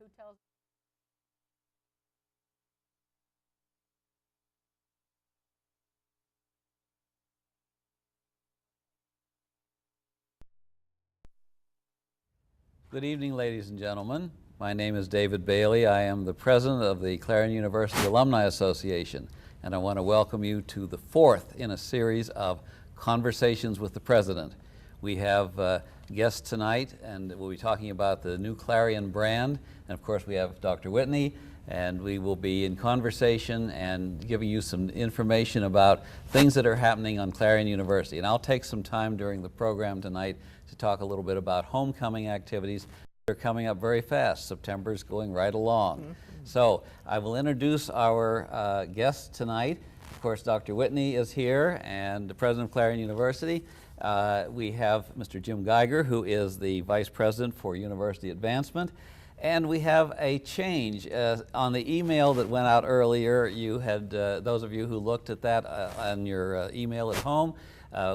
who tells Good evening, ladies and gentlemen. My name is David Bailey. I am the president of the Clarion University Alumni Association, and I want to welcome you to the fourth in a series of Conversations with the President. We have guests tonight, and we'll be talking about the new Clarion brand, and of course we have Dr. Whitney, and we will be in conversation and giving you some information about things that are happening on Clarion University. And I'll take some time during the program tonight to talk a little bit about homecoming activities. They're coming up very fast. September's going right along. So I will introduce our guests tonight. Of course, Dr. Whitney is here, and the president of Clarion University. We have Mr. Jim Geiger, who is the vice president for university advancement. And we have a change. On the email that went out earlier, you had, those of you who looked at that on your email at home,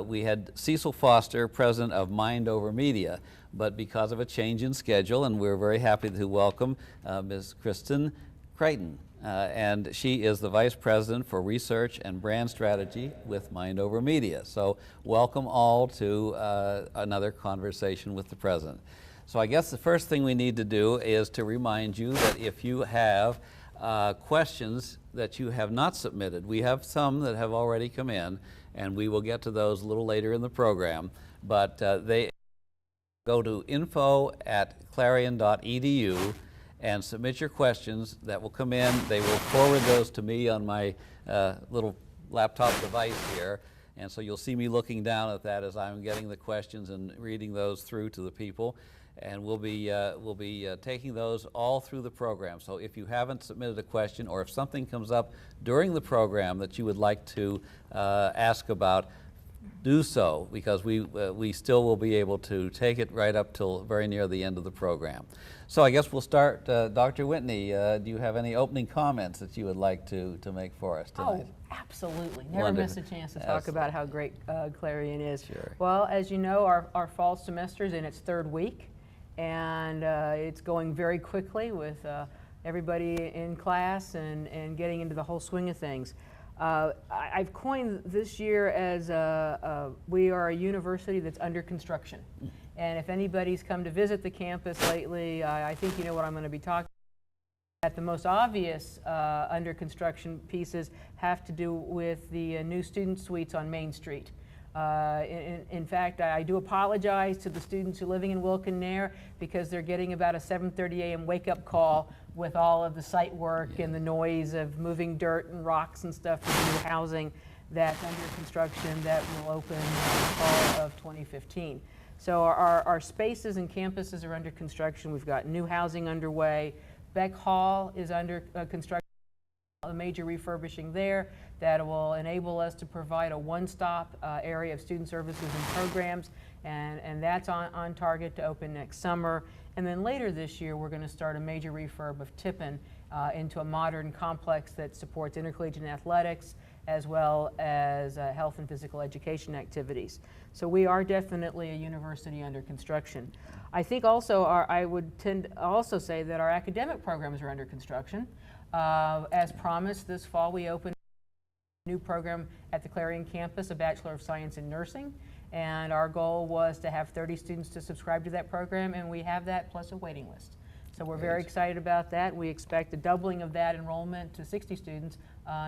we had Cecil Foster, president of Mind Over Media, but because of a change in schedule, and we're very happy to welcome Ms. Kristen Creighton, and she is the vice president for research and brand strategy with Mind Over Media. So welcome all to another conversation with the president. So I guess the first thing we need to do is to remind you that if you have questions that you have not submitted, we have some that have already come in, and we will get to those a little later in the program, but they go to info@clarion.edu and submit your questions that will come in. They will forward those to me on my little laptop device here, and so you'll see me looking down at that as I'm getting the questions and reading those through to the people. And we'll be taking those all through the program. So if you haven't submitted a question, or if something comes up during the program that you would like to ask about, do so, because we still will be able to take it right up till very near the end of the program. So I guess we'll start. Dr. Whitney, do you have any opening comments that you would like to make for us tonight? Oh, absolutely. Never miss a chance to talk about how great Clarion is. Sure. Well, as you know, our fall semester is in its third week, and it's going very quickly with everybody in class and getting into the whole swing of things. I've coined this year as we are a university that's under construction. And if anybody's come to visit the campus lately, I think you know what I'm going to be talking about. The most obvious under construction pieces have to do with the new student suites on Main Street. In fact, I do apologize to the students who are living in Wilkin-Nair, because they're getting about a 7:30 a.m. wake-up call with all of the site work and the noise of moving dirt and rocks and stuff for the new housing that's under construction that will open in the fall of 2015. So our spaces and campuses are under construction. We've got new housing underway. Beck Hall is under construction. A major refurbishing there that will enable us to provide a one-stop area of student services and programs, and that's on target to open next summer. And then later this year, we're going to start a major refurb of Tippin into a modern complex that supports intercollegiate athletics as well as health and physical education activities. So we are definitely a university under construction. I think also I would tend to also say that our academic programs are under construction. As promised, this fall we opened a new program at the Clarion campus, a Bachelor of Science in Nursing, and our goal was to have 30 students to subscribe to that program, and we have that plus a waiting list. So we're very excited about that. We expect a doubling of that enrollment to 60 students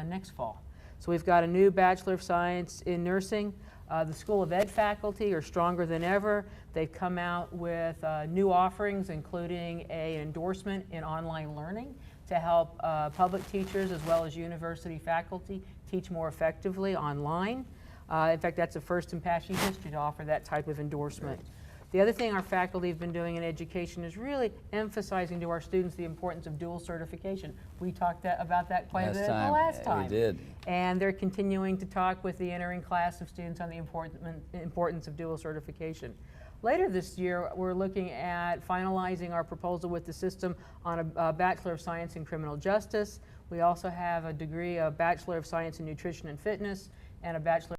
next fall. So we've got a new Bachelor of Science in Nursing. The School of Ed faculty are stronger than ever. They've come out with new offerings, including an endorsement in online learning to help public teachers as well as university faculty teach more effectively online. In fact, that's the first in Apache history to offer that type of endorsement. The other thing our faculty have been doing in education is really emphasizing to our students the importance of dual certification. We talked about that quite a bit the last time. We did. And they're continuing to talk with the entering class of students on the importance of dual certification. Later this year, we're looking at finalizing our proposal with the system on a Bachelor of Science in Criminal Justice. We also have a degree, a Bachelor of Science in Nutrition and Fitness, and a Bachelor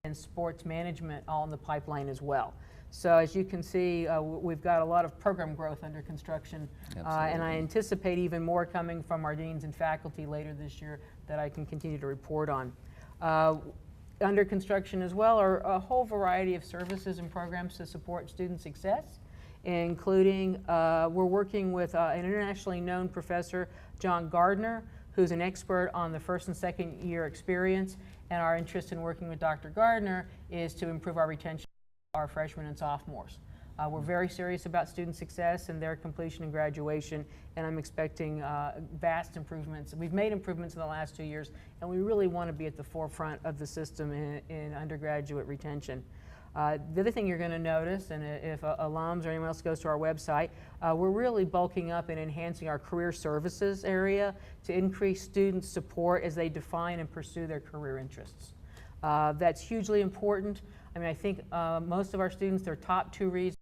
in Sports Management all in the pipeline as well. So as you can see, we've got a lot of program growth under construction, and I anticipate even more coming from our deans and faculty later this year that I can continue to report on. Under construction as well are a whole variety of services and programs to support student success, including we're working with an internationally known professor, John Gardner, who's an expert on the first and second year experience, and our interest in working with Dr. Gardner is to improve our retention of our freshmen and sophomores. We're very serious about student success and their completion and graduation, and I'm expecting vast improvements. We've made improvements in the last 2 years, and we really want to be at the forefront of the system in undergraduate retention. The other thing you're going to notice, and if alums or anyone else goes to our website, we're really bulking up and enhancing our career services area to increase student support as they define and pursue their career interests. That's hugely important. I mean, I think most of our students, their top 2 reasons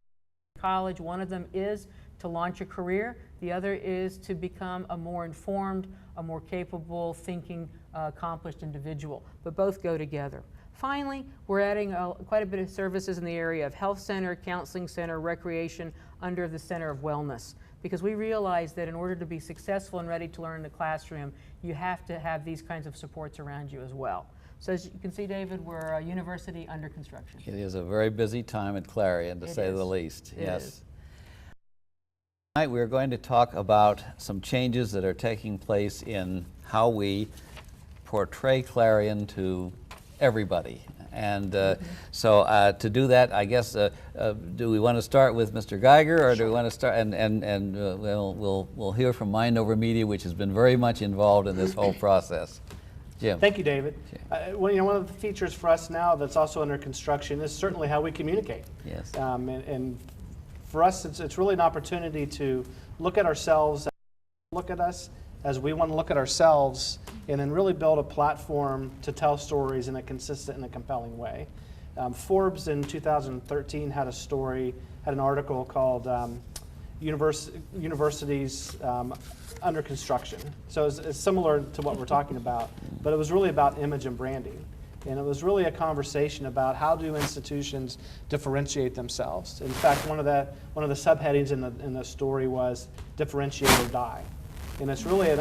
for college, one of them is to launch a career. The other is to become a more informed, a more capable, thinking, accomplished individual. But both go together. Finally, we're adding quite a bit of services in the area of health center, counseling center, recreation under the Center of Wellness, because we realize that in order to be successful and ready to learn in the classroom, you have to have these kinds of supports around you as well. So as you can see, David, we're a university under construction. It is a very busy time at Clarion, to say the least. Yes. Tonight we're going to talk about some changes that are taking place in how we portray Clarion to everybody. And so to do that, I guess, do we want to start with Mr. Geiger, or do we want to start, and we'll hear from Mind Over Media, which has been very much involved in this whole process. Jim. Thank you, David. Well, one of the features for us now that's also under construction is certainly how we communicate. Yes. And for us, it's really an opportunity to look at ourselves, look at us as we want to look at ourselves, and then really build a platform to tell stories in a consistent and a compelling way. Forbes in 2013 had an article called Universities Under Construction. So it's similar to what we're talking about, but it was really about image and branding. And it was really a conversation about how do institutions differentiate themselves. In fact, one of the subheadings in the story was differentiate or die. And it's really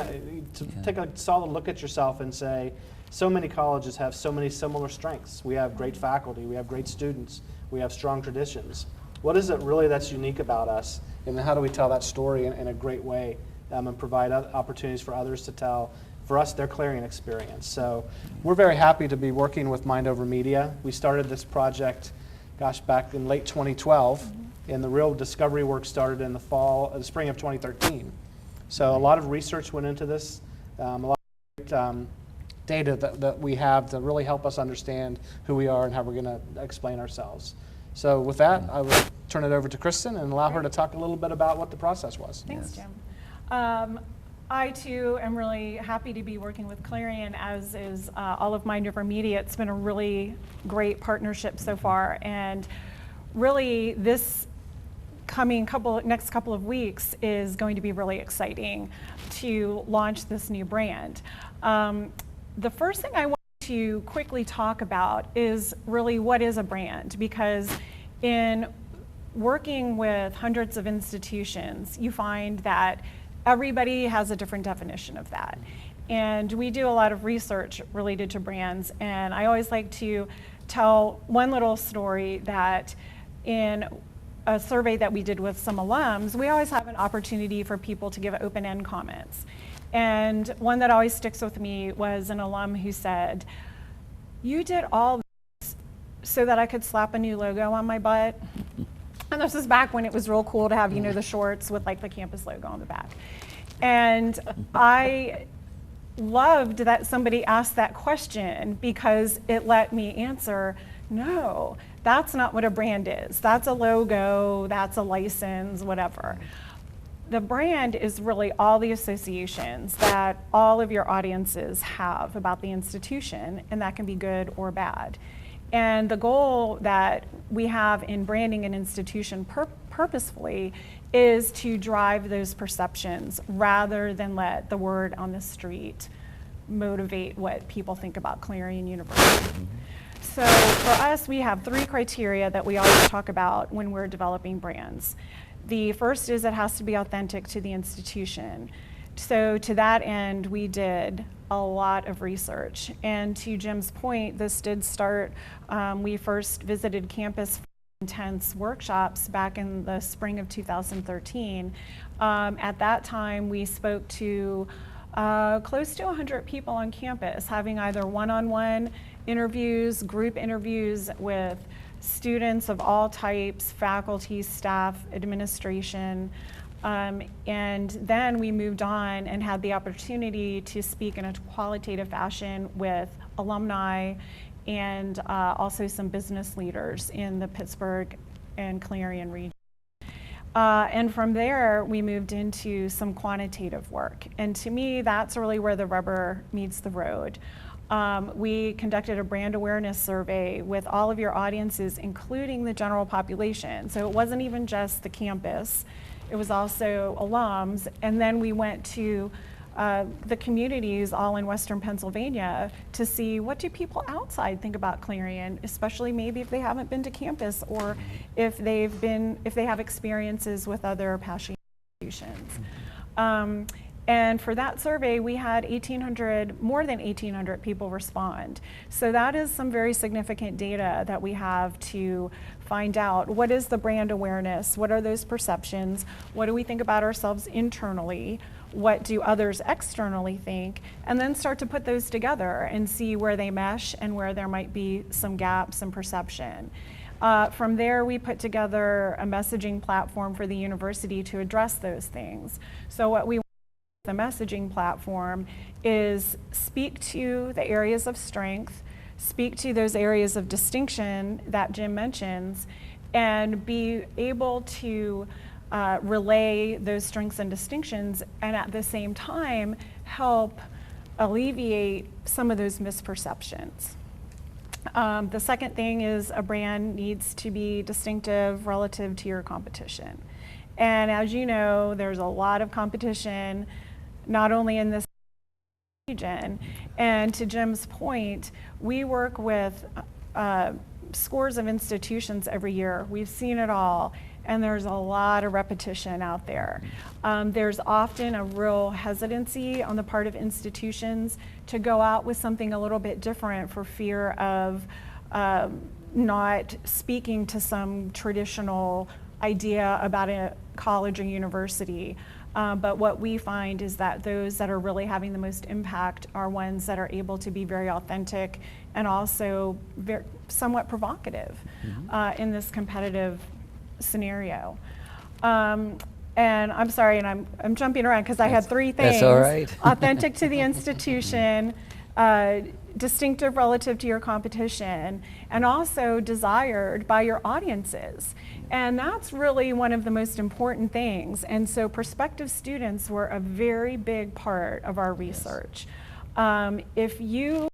to take a solid look at yourself and say, so many colleges have so many similar strengths. We have great faculty, we have great students, we have strong traditions. What is it really that's unique about us? And then how do we tell that story in a great way and provide opportunities for others to tell, for us, their Clarion experience. So we're very happy to be working with Mind Over Media. We started this project, back in late 2012, and the real discovery work started in the spring of 2013. So a lot of research went into this, a lot of great, data that we have to really help us understand who we are and how we're going to explain ourselves. So with that, I will turn it over to Kristen and allow her to talk a little bit about what the process was. Thanks, Jim. I too am really happy to be working with Clarion, as is all of Mind Over Media. It's been a really great partnership so far, and really this next couple of weeks is going to be really exciting to launch this new brand. The first thing I want to quickly talk about is really what is a brand, because in working with hundreds of institutions, you find that everybody has a different definition of that. And we do a lot of research related to brands, and I always like to tell one little story that in a survey that we did with some alums, we always have an opportunity for people to give open-end comments. And one that always sticks with me was an alum who said, "You did all this so that I could slap a new logo on my butt." And this was back when it was real cool to have, the shorts with like the campus logo on the back. And I loved that somebody asked that question, because it let me answer, no, that's not what a brand is. That's a logo, that's a license, whatever. The brand is really all the associations that all of your audiences have about the institution, and that can be good or bad. And the goal that we have in branding an institution purposefully is to drive those perceptions rather than let the word on the street motivate what people think about Clarion University. So for us, we have 3 criteria that we always talk about when we're developing brands. The first is it has to be authentic to the institution. So to that end, we did a lot of research. And to Jim's point, this did start, we first visited campus intense workshops back in the spring of 2013. At that time, we spoke to close to 100 people on campus, having either one-on-one interviews, group interviews with students of all types, faculty, staff, administration. And then we moved on and had the opportunity to speak in a qualitative fashion with alumni and also some business leaders in the Pittsburgh and Clarion region. And from there, we moved into some quantitative work. And to me, that's really where the rubber meets the road. We conducted a brand awareness survey with all of your audiences, including the general population. So it wasn't even just the campus, it was also alums. And then we went to the communities all in Western Pennsylvania to see what do people outside think about Clarion, especially maybe if they haven't been to campus or if they have experiences with other passionate institutions. And for that survey, we had more than 1,800 people respond. So that is some very significant data that we have to find out what is the brand awareness, what are those perceptions, what do we think about ourselves internally, what do others externally think, and then start to put those together and see where they mesh and where there might be some gaps in perception. From there, we put together a messaging platform for the university to address those things. So what we the messaging platform is speak to the areas of strength, speak to those areas of distinction that Jim mentions, and be able to relay those strengths and distinctions, and at the same time help alleviate some of those misperceptions. The second thing is a brand needs to be distinctive relative to your competition. And as you know, there's a lot of competition, not only in this region. And to Jim's point, we work with scores of institutions every year. We've seen it all, and there's a lot of repetition out there. There's often a real hesitancy on the part of institutions to go out with something a little bit different for fear of not speaking to some traditional idea about a college or university. But what we find is that those that are really having the most impact are ones that are able to be very authentic and also somewhat provocative in this competitive scenario. And I'm sorry, and I'm jumping around because I had 3 things. That's all right. Authentic to the institution, distinctive relative to your competition, and also desired by your audiences. And that's really one of the most important things. And so prospective students were a very big part of our research. If you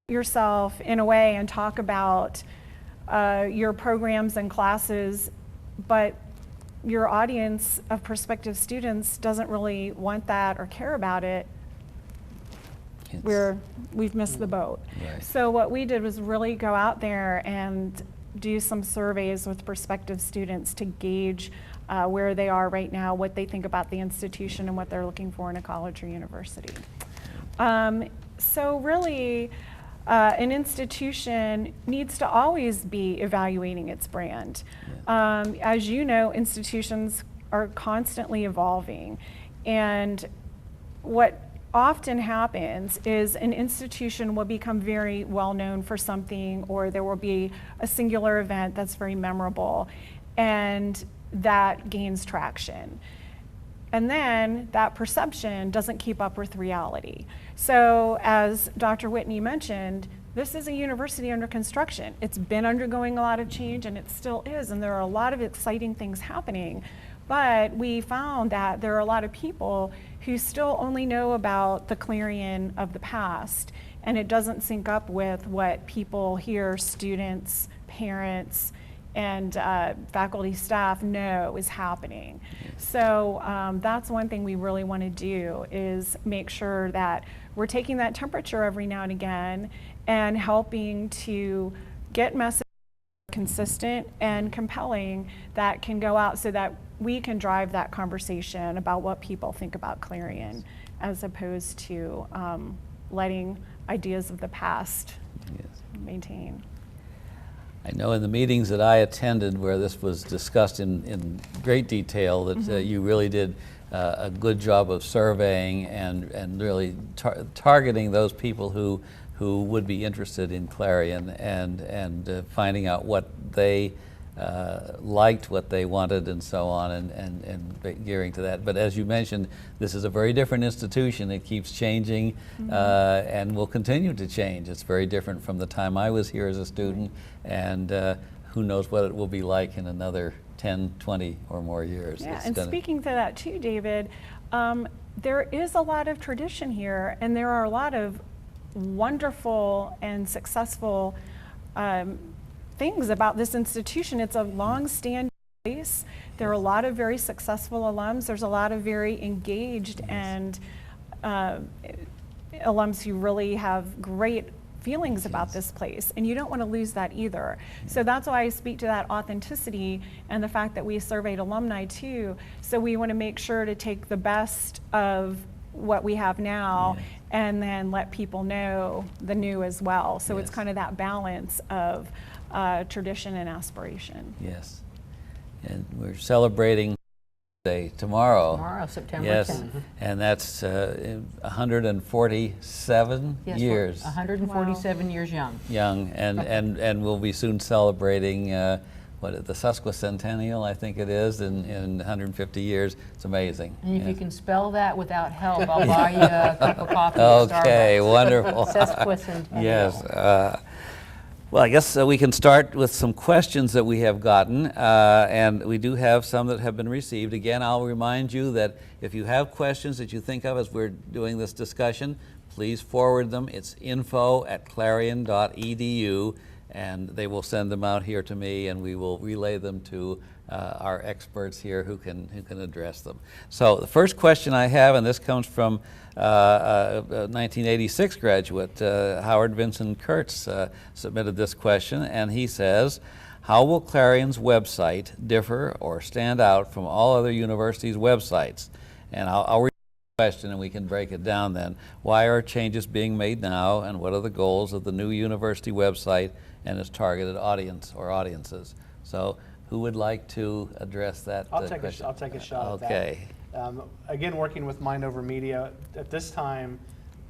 yourself in a way and talk about your programs and classes, but your audience of prospective students doesn't really want that or care about it, we've missed the boat. Right. So what we did was really go out there and do some surveys with prospective students to gauge where they are right now, what they think about the institution, and what they're looking for in a college or university. So really, an institution needs to always be evaluating its brand. As you know, institutions are constantly evolving, and what often happens is an institution will become very well known for something, or there will be a singular event that's very memorable, and that gains traction. And then that perception doesn't keep up with reality. So as Dr. Whitney mentioned, this is a university under construction. It's been undergoing a lot of change, and it still is, and there are a lot of exciting things happening. But we found that there are a lot of people who still only know about the Clarion of the past, and it doesn't sync up with what people hear, students, parents, and faculty, staff know is happening. So that's one thing we really want to do, is make sure that we're taking that temperature every now and again and helping to get messages consistent and compelling that can go out so that we can drive that conversation about what people think about Clarion, as opposed to letting ideas of the past maintain. I know in the meetings that I attended where this was discussed in great detail that you really did a good job of surveying and really targeting those people who would be interested in Clarion and finding out what they liked, what they wanted, and so on, and gearing to that. But as you mentioned, this is a very different institution. It keeps changing and will continue to change. It's very different from the time I was here as a student, and who knows what it will be like in another 10, 20 or more years. Yeah, and speaking to that too, David, there is a lot of tradition here, and there are a lot of wonderful and successful things about this institution. It's a long-standing place. There are a lot of very successful alums. There's a lot of very engaged and alums who really have great feelings about this place, and you don't want to lose that either. So that's why I speak to that authenticity and the fact that we surveyed alumni too. So we want to make sure to take the best of what we have now and then let people know the new as well. So it's kind of that balance of tradition and aspiration. Yes, and we're celebrating Day tomorrow. Tomorrow, September yes, 10th. and that's 147 Yes, years 147 years young. young, and we'll be soon celebrating the sesquicentennial, I think it is, in 150 years. It's amazing. And if you can spell that without help, I'll buy you a cup of coffee at Starbucks. Okay, wonderful. Sesquicentennial. Yes. Well, I guess we can start with some questions that we have gotten, and we do have some that have been received. Again, I'll remind you that if you have questions that you think of as we're doing this discussion, please forward them. It's info@clarion.edu, and they will send them out here to me, and we will relay them to our experts here who can address them. So the first question I have, and this comes from a 1986 graduate, Howard Vincent Kurtz, submitted this question, and he says, how will Clarion's website differ or stand out from all other universities' websites? And I'll read the question and we can break it down then. Why are changes being made now, and what are the goals of the new university website and its targeted audience or audiences? So who would like to address that question? I'll take a shot at that. Okay. Again, working with Mind Over Media, at this time,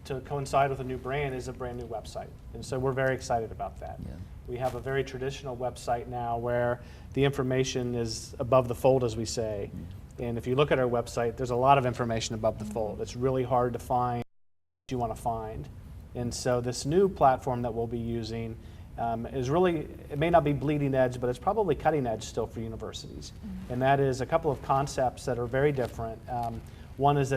to coincide with a new brand, is a brand new website. And so we're very excited about that. Yeah. We have a very traditional website now where the information is above the fold, as we say. And if you look at our website, there's a lot of information above the fold. It's really hard to find what you want to find. And so this new platform that we'll be using is really, it may not be bleeding edge, but it's probably cutting edge still for universities. And that is a couple of concepts that are very different. One is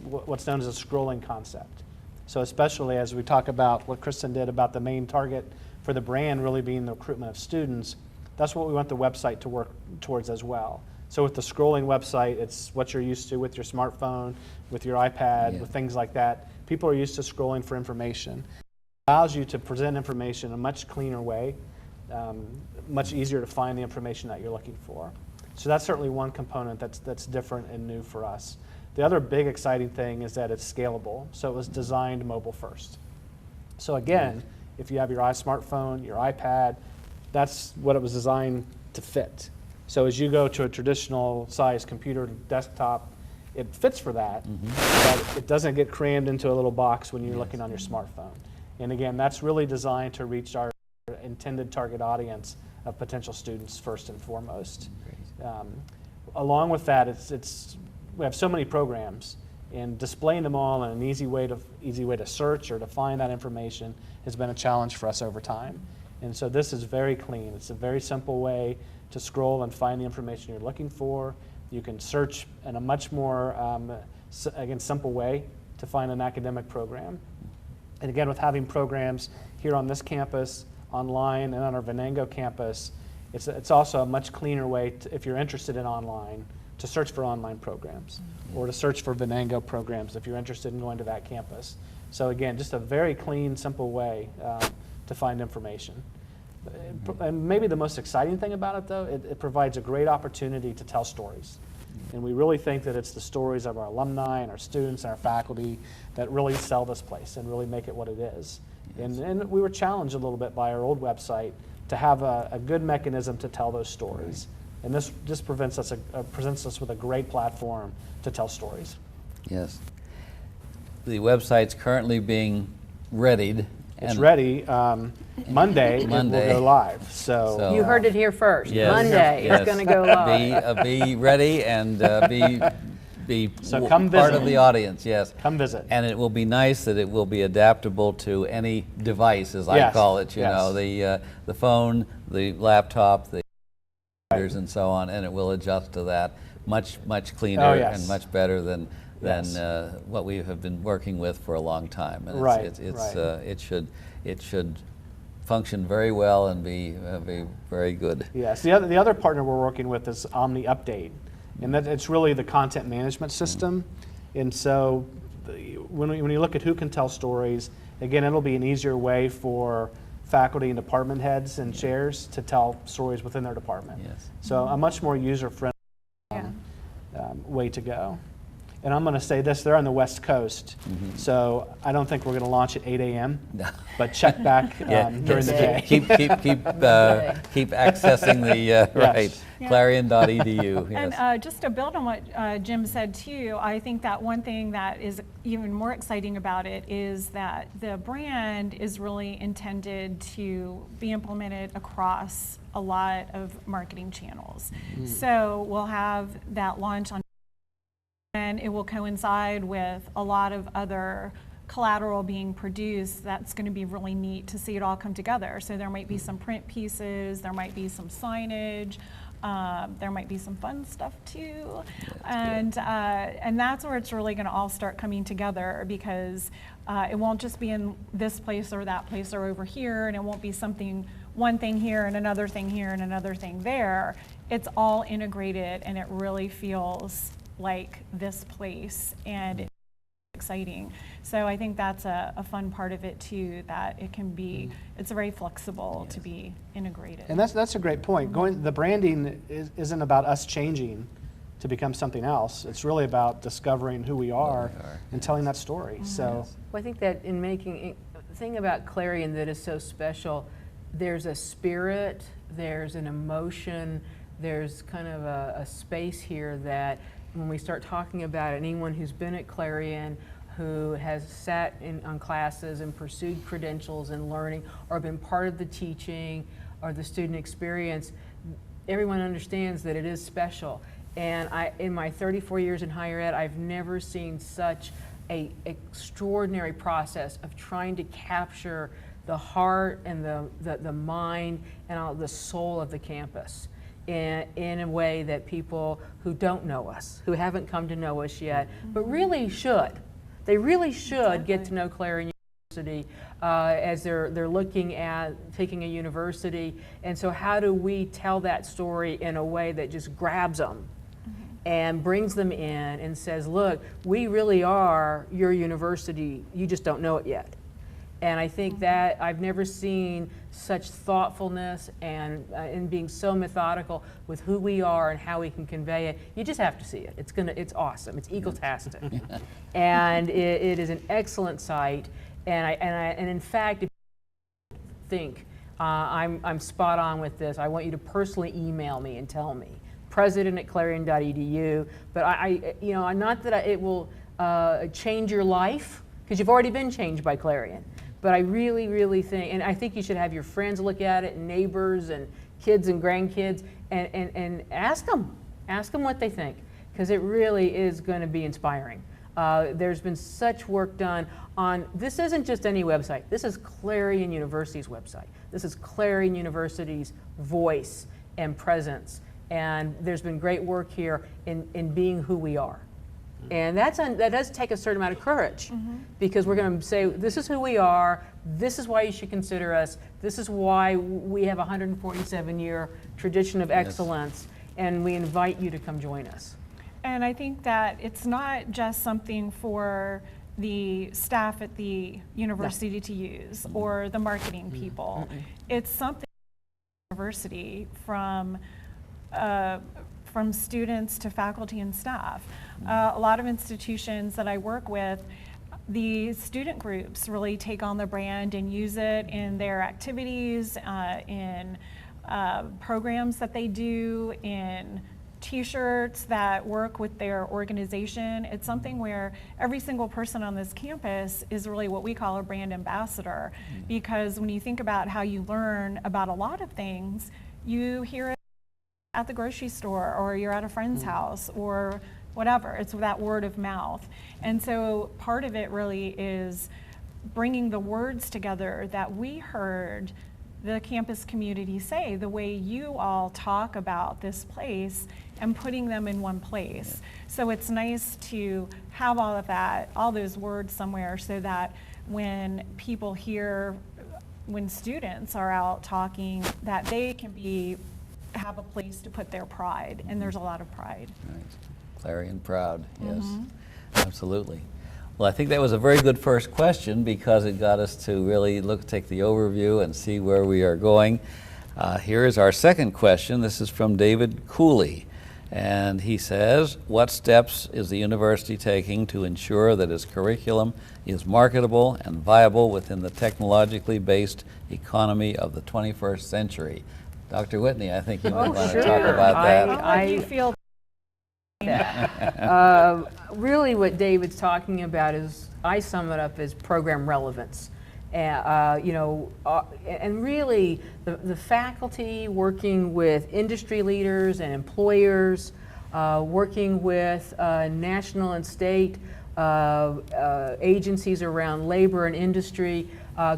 what's known as a scrolling concept. So especially as we talk about what Kristen did about the main target for the brand really being the recruitment of students, that's what we want the website to work towards as well. So with the scrolling website, it's what you're used to with your smartphone, with your iPad, with things like that. People are used to scrolling for information. Allows you to present information in a much cleaner way, much easier to find the information that you're looking for. So that's certainly one component that's different and new for us. The other big exciting thing is that it's scalable. So it was designed mobile first. So again, if you have your smartphone, your iPad, that's what it was designed to fit. So as you go to a traditional size computer desktop, it fits for that, but it doesn't get crammed into a little box when you're looking on your smartphone. And again, that's really designed to reach our intended target audience of potential students first and foremost. Along with that, we have so many programs, and displaying them all in an easy way to search or to find that information has been a challenge for us over time. And so this is very clean. It's a very simple way to scroll and find the information you're looking for. You can search in a much more, again, simple way to find an academic program. And again, with having programs here on this campus, online, and on our Venango campus, It's also a much cleaner way, if you're interested in online, to search for online programs or to search for Venango programs if you're interested in going to that campus. So again, just a very clean, simple way to find information. And maybe the most exciting thing about it, though, it provides a great opportunity to tell stories. And we really think that it's the stories of our alumni and our students and our faculty that really sell this place and really make it what it is. And we were challenged a little bit by our old website to have a good mechanism to tell those stories. And this presents us with a great platform to tell stories. Yes. The website's currently being readied. It's ready. Monday, it will go live. So You heard it here first. Yes, Monday, yes. it's going to go live. Be ready and be So come part visit. of the audience, yes. Come visit. And it will be nice that it will be adaptable to any device, as I Yes, call it, you yes. know, the phone, the laptop, the computers and so on, and it will adjust to that much cleaner Oh, yes. and much better than Yes. what we have been working with for a long time. And Right, it should function very well and be very good. Yes, the other partner we're working with is Omni Update, and that it's really the content management system. And so when you look at who can tell stories, again, it'll be an easier way for faculty and department heads and chairs to tell stories within their department. Yes. So a much more user-friendly way to go. And I'm going to say this, they're on the West Coast, so I don't think we're going to launch at 8 a.m., but check back during the day. Keep accessing the right, Yeah. clarion.edu. Yes. And just to build on what Jim said too, I think that one thing that is even more exciting about it is that the brand is really intended to be implemented across a lot of marketing channels. So we'll have that launch on, and it will coincide with a lot of other collateral being produced. That's going to be really neat to see it all come together. So there might be some print pieces, there might be some signage, there might be some fun stuff too, and that's where it's really going to all start coming together, because it won't just be in this place or that place or over here, and it won't be one thing here and another thing here and another thing there. It's all integrated, and it really feels like this place, and it's exciting. So I think that's a fun part of it too, that it can be, it's very flexible to be integrated. And that's a great point. The branding isn't about us changing to become something else. It's really about discovering who we are and telling that story. So Well, I think that in making, the thing about Clarion that is so special, there's a spirit, there's an emotion, there's kind of a space here that when we start talking about it, anyone who's been at Clarion, who has sat on classes and pursued credentials and learning, or been part of the teaching or the student experience, everyone understands that it is special. And in my 34 years in higher ed, I've never seen such an extraordinary process of trying to capture the heart and the mind and the soul of the campus in a way that people who don't know us, who haven't come to know us yet, but really should. They really should get to know Clarion University as they're looking at taking a university. And so how do we tell that story in a way that just grabs them and brings them in and says, look, we really are your university, you just don't know it yet. And I think that I've never seen such thoughtfulness and being so methodical with who we are and how we can convey it. You just have to see it. It's awesome. It's egotastic, and it is an excellent site. And in fact, if you think I'm spot on with this, I want you to personally email me and tell me, president@clarion.edu. But not that it will change your life, because you've already been changed by Clarion. But I really, really think, and I think you should have your friends look at it, and neighbors and kids and grandkids, and ask them what they think, because it really is going to be inspiring. There's been such work done on, this isn't just any website, this is Clarion University's website. This is Clarion University's voice and presence, and there's been great work here in being who we are. And that does take a certain amount of courage, because we're going to say, this is who we are, this is why you should consider us, this is why we have a 147-year tradition of excellence, and we invite you to come join us. And I think that it's not just something for the staff at the university to use or the marketing people. It's something university from students to faculty and staff. A lot of institutions that I work with, the student groups really take on the brand and use it in their activities, in programs that they do, in T-shirts that work with their organization. It's something where every single person on this campus is really what we call a brand ambassador, because when you think about how you learn about a lot of things, you hear it at the grocery store, or you're at a friend's house, or whatever. It's that word of mouth. And so part of it really is bringing the words together that we heard the campus community say, the way you all talk about this place, and putting them in one place. So it's nice to have all of that, all those words somewhere, so that when people hear, when students are out talking, that they can have a place to put their pride, and there's a lot of pride. Right. Clarion proud, yes, absolutely. Well, I think that was a very good first question, because it got us to really take the overview and see where we are going. Here is our second question. This is from David Cooley, and he says, what steps is the university taking to ensure that its curriculum is marketable and viable within the technologically based economy of the 21st century? Dr. Whitney, I think you might want to talk about that. How do you feel? Really what David's talking about is, I sum it up as program relevance. And really the faculty working with industry leaders and employers, working with national and state agencies around labor and industry,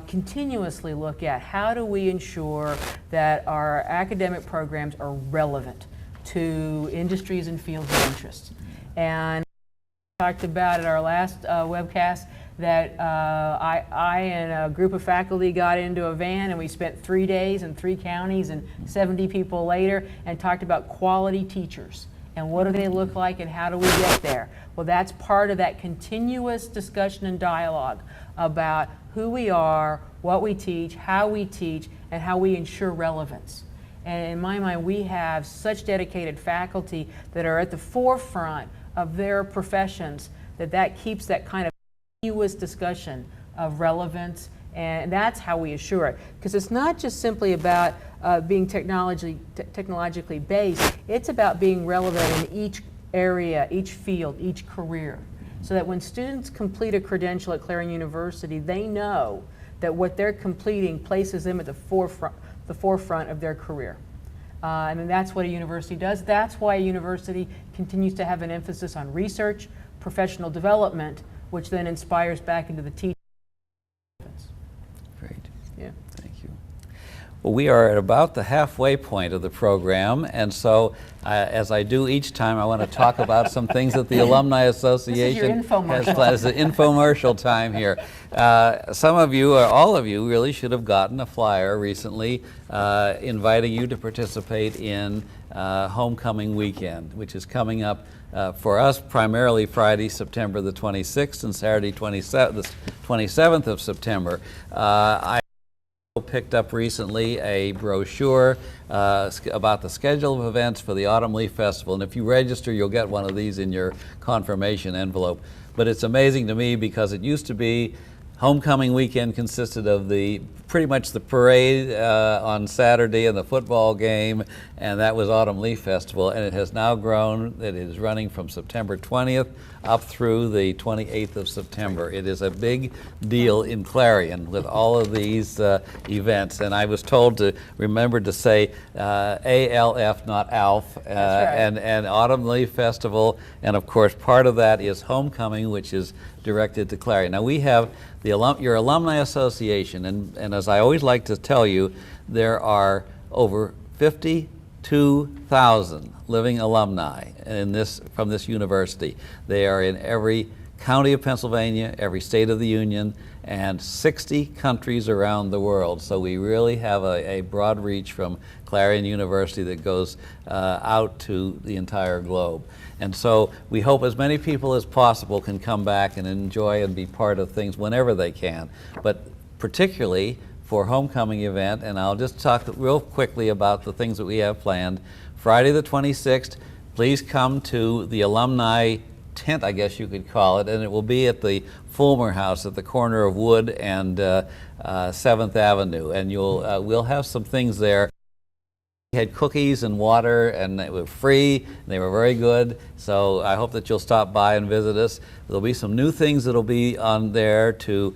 continuously look at how do we ensure that our academic programs are relevant to industries and fields of interest. And we talked about at our last webcast that I and a group of faculty got into a van, and we spent 3 days in 3 counties and 70 people later, and talked about quality teachers and what do they look like and how do we get there. Well, that's part of that continuous discussion and dialogue about who we are, what we teach, and how we ensure relevance. And in my mind, we have such dedicated faculty that are at the forefront of their professions that keeps that kind of continuous discussion of relevance, and that's how we assure it. Because it's not just simply about being technologically based, it's about being relevant in each area, each field, each career. So that when students complete a credential at Clarion University, they know that what they're completing places them at the forefront of their career. And that's what a university does. That's why a university continues to have an emphasis on research, professional development, which then inspires back into the teaching. Great. Yeah. Thank you. Well, we are at about the halfway point of the program, and so as I do each time, I want to talk about some things that the Alumni Association has planned. It's an infomercial time here. Some of you, or all of you, really should have gotten a flyer recently inviting you to participate in Homecoming Weekend, which is coming up for us primarily Friday, September the 26th, and Saturday, the 27th of September. I picked up recently a brochure about the schedule of events for the Autumn Leaf Festival, and if you register, you'll get one of these in your confirmation envelope. But it's amazing to me because it used to be Homecoming Weekend consisted of pretty much the parade on Saturday and the football game, and that was Autumn Leaf Festival, and it has now grown. It is running from September 20th up through the 28th of September. It is a big deal in Clarion with all of these events, and I was told to remember to say ALF, not ALF, That's right. and Autumn Leaf Festival, and of course part of that is Homecoming, which is directed to Clarion. Now we have your Alumni Association, and as I always like to tell you, there are over 50 2,000 living alumni from this university. They are in every county of Pennsylvania, every state of the Union, and 60 countries around the world. So we really have a broad reach from Clarion University that goes out to the entire globe. And so we hope as many people as possible can come back and enjoy and be part of things whenever they can. But particularly for homecoming event, and I'll just talk real quickly about the things that we have planned. Friday the 26th, please come to the alumni tent, I guess you could call it, and it will be at the Fulmer House at the corner of Wood and 7th Avenue. And we'll have some things there. We had cookies and water, and they were free, and they were very good. So I hope that you'll stop by and visit us. There'll be some new things that'll be on there to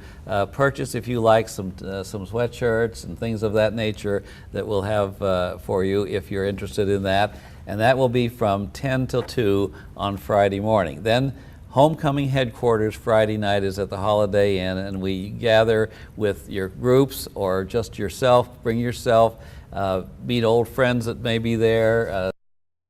purchase if you like, some sweatshirts and things of that nature that we'll have for you if you're interested in that. And that will be from 10 till 2 on Friday morning. Then homecoming headquarters Friday night is at the Holiday Inn, and we gather with your groups or just yourself. Bring yourself, meet old friends that may be there.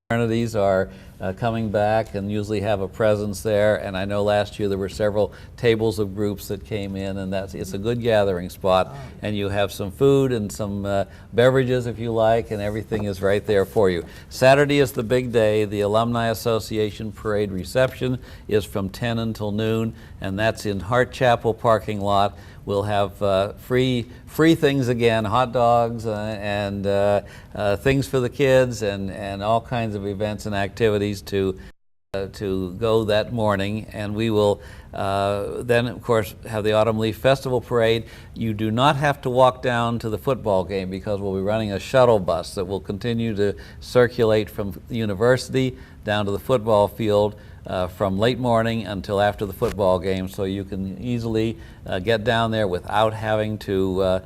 Fraternities are coming back and usually have a presence there, and I know last year there were several tables of groups that came in, and it's a good gathering spot. And you have some food and some beverages if you like, and everything is right there for you. Saturday is the big day. The Alumni Association Parade Reception is from 10 until noon, and that's in Hart Chapel parking lot. We'll have free things again, hot dogs and things for the kids, and all kinds of events and activities to go that morning. And we will then, of course, have the Autumn Leaf Festival Parade. You do not have to walk down to the football game because we'll be running a shuttle bus that will continue to circulate from the university down to the football field from late morning until after the football game, so you can easily get down there without having to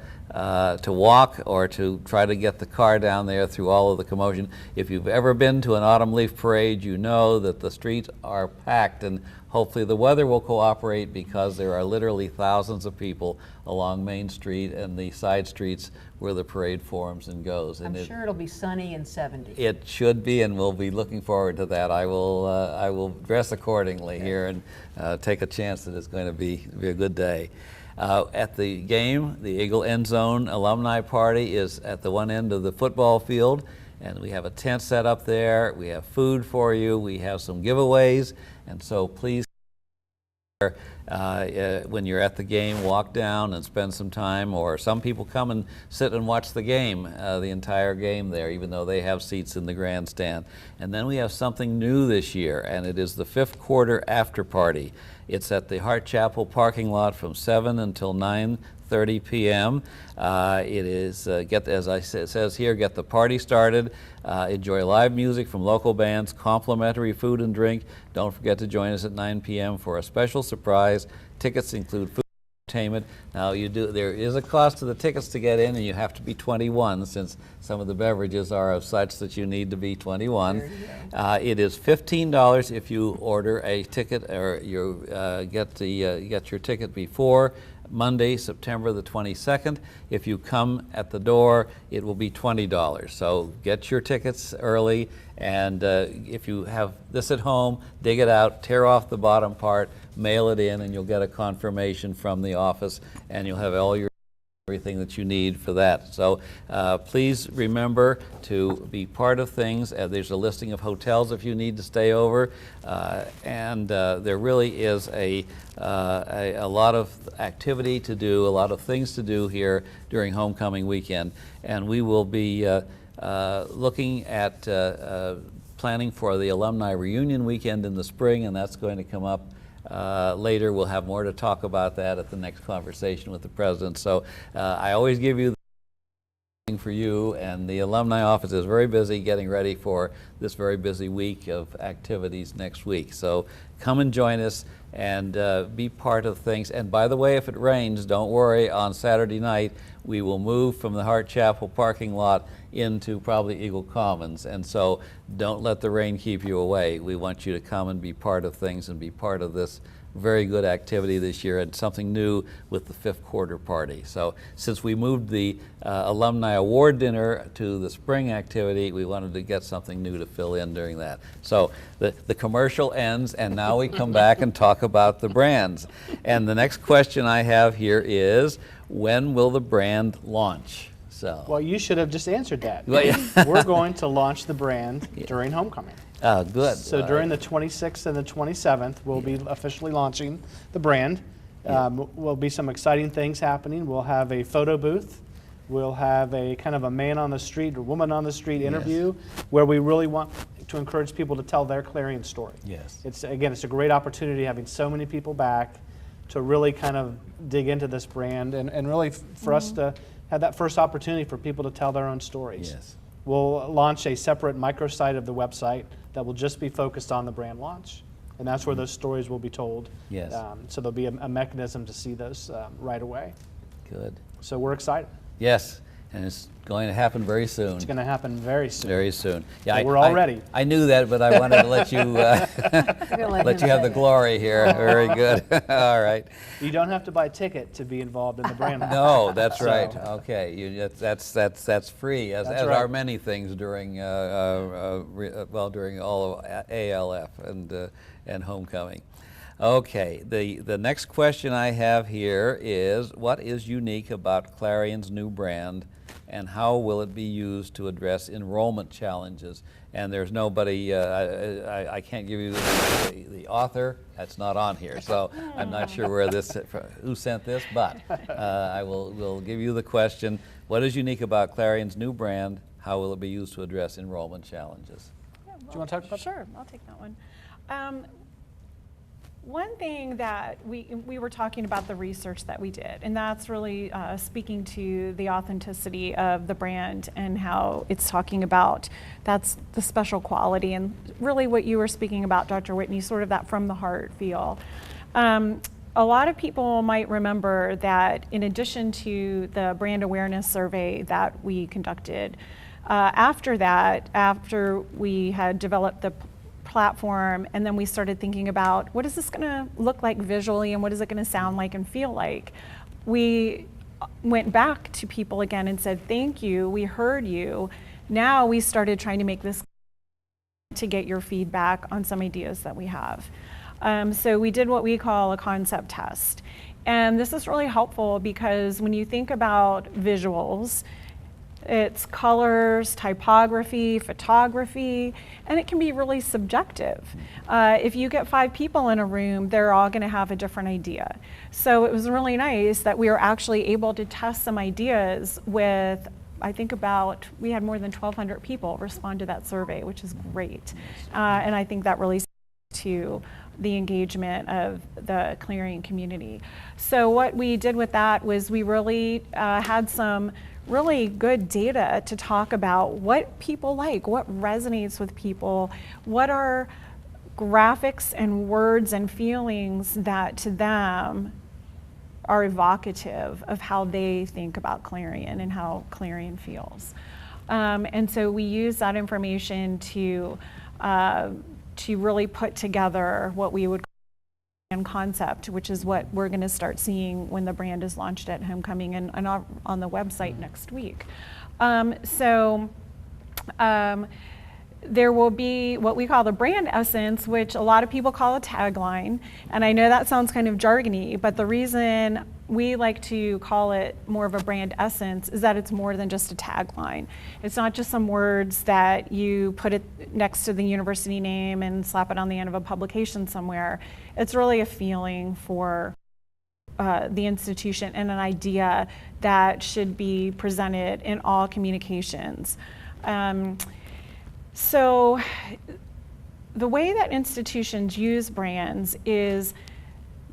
walk or to try to get the car down there through all of the commotion. If you've ever been to an autumn leaf parade, you know that the streets are packed, and hopefully the weather will cooperate because there are literally thousands of people along Main Street and the side streets where the parade forms and goes. I'm sure it'll be sunny and 70. It should be, and we'll be looking forward to that. I will dress accordingly here and take a chance that it's going to be a good day. At the game, the Eagle End Zone Alumni Party is at the one end of the football field, and we have a tent set up there. We have food for you. We have some giveaways, and so please, when you're at the game, walk down and spend some time, or some people come and sit and watch the game, the entire game there, even though they have seats in the grandstand. And then we have something new this year, and it is the 5th quarter after party. It's at the Hart Chapel parking lot from 7 until 9:30 p.m. It is, as I says here, get the party started, enjoy live music from local bands, complimentary food and drink. Don't forget to join us at 9 p.m. for a special surprise. Tickets include food and entertainment. Now there is a cost to the tickets to get in, and you have to be 21 since some of the beverages are of such that you need to be 21. It is $15 if you order a ticket, or you get your ticket before Monday, September the 22nd. If you come at the door, it will be $20. So get your tickets early, and if you have this at home, dig it out, tear off the bottom part, mail it in, and you'll get a confirmation from the office, and you'll have all your everything that you need for that. So please remember to be part of things. There's a listing of hotels if you need to stay over, and there really is a lot of activity to do, a lot of things to do here during homecoming weekend, and we will be looking at planning for the alumni reunion weekend in the spring, and that's going to come up later. We'll have more to talk about that at the next conversation with the president. So I always give you the for you, and the alumni office is very busy getting ready for this very busy week of activities next week. So come and join us and be part of things. And by the way, if it rains, don't worry. On Saturday night, we will move from the Hart Chapel parking lot into probably Eagle Commons, and so don't let the rain keep you away. We want you to come and be part of things and be part of this very good activity this year and something new with the 5th quarter party. So since we moved the alumni award dinner to the spring activity, we wanted to get something new to fill in during that. So the commercial ends, and now we come back and talk about the brands. And the next question I have here is, when will the brand launch? So. Well, you should have just answered that. Well, yeah. We're going to launch the brand during homecoming. Oh, good. So during the 26th and the 27th, we'll be officially launching the brand. Will be some exciting things happening. We'll have a photo booth. We'll have a kind of a man on the street or woman on the street interview where we really want to encourage people to tell their Clarion story. Yes. It's a great opportunity having so many people back to really kind of dig into this brand and really for us to have that first opportunity for people to tell their own stories. Yes. We'll launch a separate microsite of the website that will just be focused on the brand launch. And that's where those stories will be told. Yes. So there'll be a mechanism to see those right away. Good. So we're excited. Yes, and it's going to happen very soon. It's going to happen very soon. Very soon. So we're all ready. I knew that, but I wanted to let you let you have the glory here. Very good. All right. You don't have to buy a ticket to be involved in the brand launch. No, that's So- right. Okay, that's free, as That's as right. are many things during during all of ALF and homecoming. Okay, the next question I have here is, what is unique about Clarion's new brand, and how will it be used to address enrollment challenges? And there's nobody, I can't give you the author, that's not on here, so I'm not sure who sent this, but we'll give you the question. What is unique about Clarion's new brand? How will it be used to address enrollment challenges? Yeah, Do you want to talk about that? Sure, I'll take that one. One thing that we were talking about the research that we did, and that's really speaking to the authenticity of the brand and how it's talking about that's the special quality and really what you were speaking about, Dr. Whitney, sort of that from the heart feel. A lot of people might remember that in addition to the brand awareness survey that we conducted, after we had developed the platform, and then we started thinking about what is this going to look like visually and what is it going to sound like and feel like. We went back to people again and said, thank you, we heard you. Now we started trying to make this to get your feedback on some ideas that we have. So we did what we call a concept test. And this is really helpful because when you think about visuals, it's colors, typography, photography, and it can be really subjective. If you get 5 people in a room, they're all going to have a different idea. So it was really nice that we were actually able to test some ideas with, we had more than 1,200 people respond to that survey, which is great. And I think that really speaks to the engagement of the Clarion community. So what we did with that was we really had some really good data to talk about what people like, what resonates with people, what are graphics and words and feelings that to them are evocative of how they think about Clarion and how Clarion feels. And so we use that information to really put together what we would and concept, which is what we're going to start seeing when the brand is launched at homecoming and on the website next week. There will be what we call the brand essence, which a lot of people call a tagline. And I know that sounds kind of jargony, but the reason we like to call it more of a brand essence is that it's more than just a tagline. It's not just some words that you put it next to the university name and slap it on the end of a publication somewhere. It's really a feeling for the institution and an idea that should be presented in all communications. So the way that institutions use brands is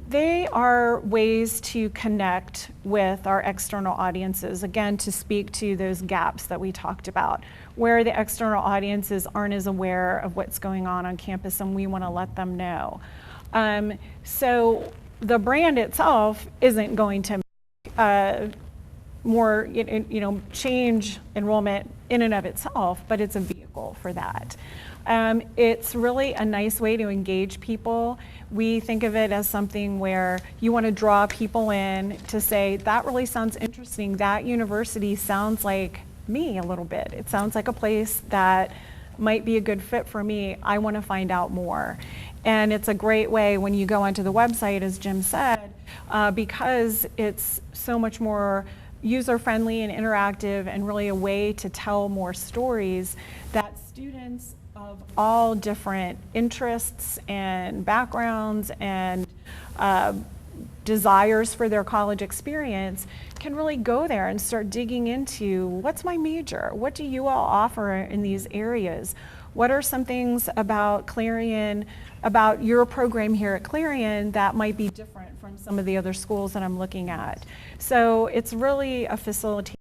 they are ways to connect with our external audiences, again, to speak to those gaps that we talked about, where the external audiences aren't as aware of what's going on campus, and we want to let them know. So the brand itself isn't going to change enrollment in and of itself, but it's a vehicle for that. It's really a nice way to engage people. We think of it as something where you want to draw people in to say, that really sounds interesting. That university sounds like me a little bit. It sounds like a place that might be a good fit for me. I want to find out more. And it's a great way when you go onto the website, as Jim said, because it's so much more user-friendly and interactive and really a way to tell more stories, that students of all different interests and backgrounds and desires for their college experience can really go there and start digging into, what's my major? What do you all offer in these areas? What are some things about Clarion, about your program here at Clarion that might be different from some of the other schools that I'm looking at? So it's really a facilitating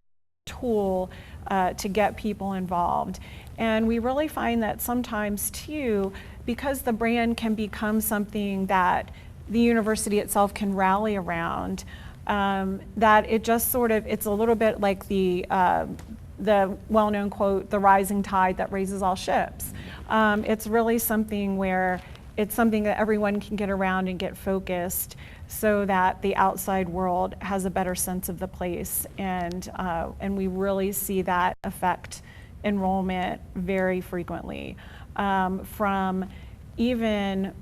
tool to get people involved. And we really find that sometimes too, because the brand can become something that the university itself can rally around, that it just sort of, it's a little bit like the well-known quote, the rising tide that raises all ships. It's really something where it's something that everyone can get around and get focused so that the outside world has a better sense of the place. And we really see that affect enrollment very frequently, from even